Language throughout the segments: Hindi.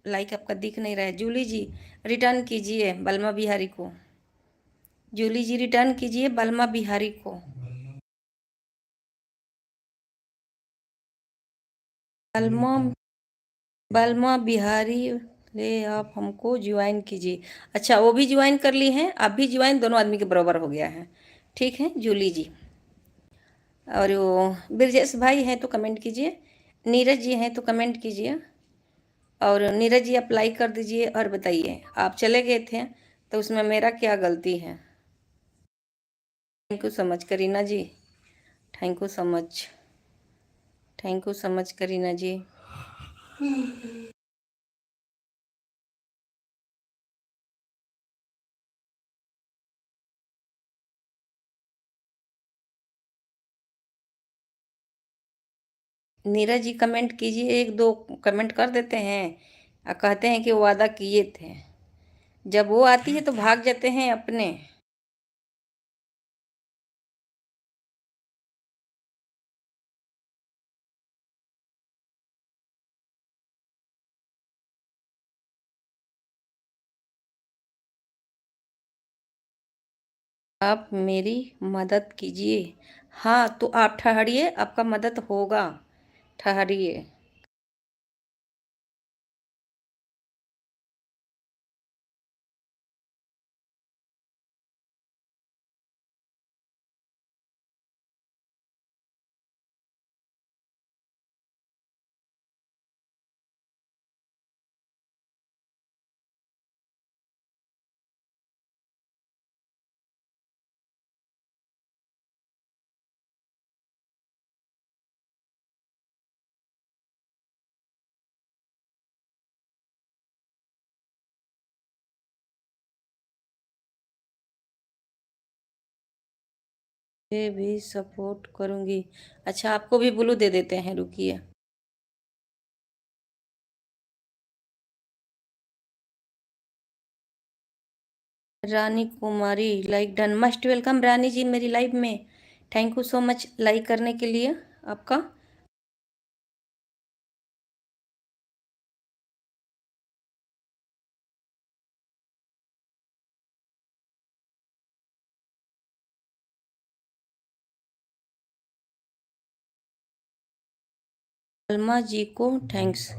लाइक आपका दिख नहीं रहा है। जूली जी रिटर्न कीजिए बलमा बिहारी को। जूली जी रिटर्न कीजिए बलमा बिहारी को। बलमा बलमा बिहारी ले आप हमको ज्वाइन कीजिए। अच्छा, वो भी ज्वाइन कर ली हैं, आप भी ज्वाइन, दोनों आदमी के बराबर हो गया है। ठीक है जूली जी। और वो ब्रजेश भाई हैं तो कमेंट कीजिए, नीरज जी हैं तो कमेंट कीजिए। और नीरज जी आप लाइक कर दीजिए और बताइए आप चले गए थे तो उसमें मेरा क्या गलती है। Thank you so much Kareena ji, thank you so much, thank you so much Kareena ji. Neeraj ji comment कीजिए, एक दो कमेंट कर देते हैं और कहते हैं कि वो वादा किए थे, जब वो आती है तो भाग जाते हैं अपने। आप मेरी मदद कीजिए। हाँ तो आप ठहरिए, आपका मदद होगा, ठहरिए। ये भी सपोर्ट करूंगी। अच्छा आपको भी ब्लू दे देते हैं, रुकिए। Rani Kumari like done, must welcome रानी जी मेरी लाइव में। Thank you so much like करने के लिए आपका। अलमा जी को थैंक्स।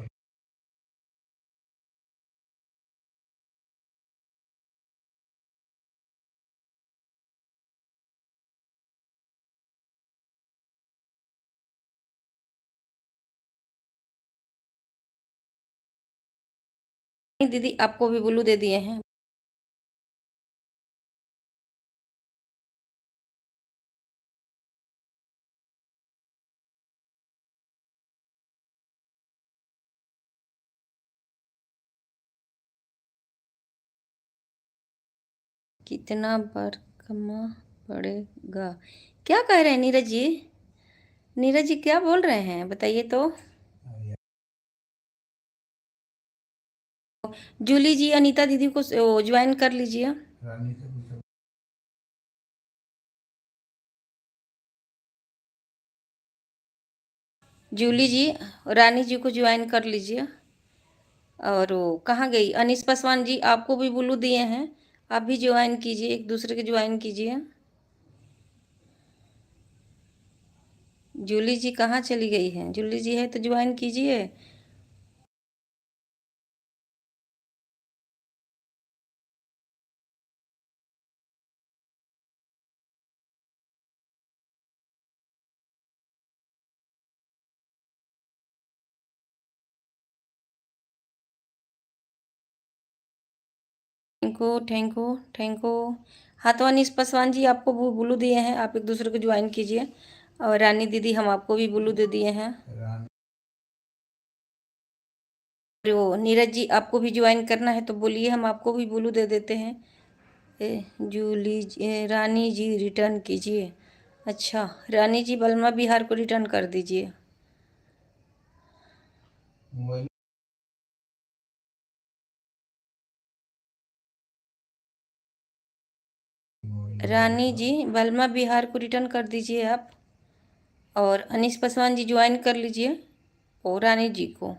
दीदी आपको भी ब्लू दे दिए हैं। कितना बार कमा पड़ेगा? क्या कह रहे हैं नीरज जी? नीरज जी क्या बोल रहे हैं बताइए तो। जूली जी अनीता दीदी को ज्वाइन कर लीजिए। जूली जी रानी जी को ज्वाइन कर लीजिए। और वो कहाँ गई अनीस पासवान जी, आपको भी ब्लू दिए हैं, आप भी ज्वाइन कीजिए, एक दूसरे के ज्वाइन कीजिए। जूली जी कहाँ चली गई हैं? जूली जी है तो ज्वाइन कीजिए। Thank you thank you thank you. हाँ तो अनीस पासवान जी आपको ब्लू दिए हैं, आप एक दूसरे को ज्वाइन कीजिए। और रानी दीदी हम आपको भी ब्लू दे दिए हैं। और वो नीरज जी आपको भी ज्वाइन करना है तो बोलिए, हम आपको भी ब्लू दे देते हैं। रानी जी रिटर्न कीजिए। अच्छा रानी जी बलमा बिहार को रिटर्न कर दीजिए। रानी जी बलमा बिहार को रिटर्न कर दीजिए आप। और अनीस पासवान जी ज्वाइन कर लीजिए और रानी जी को।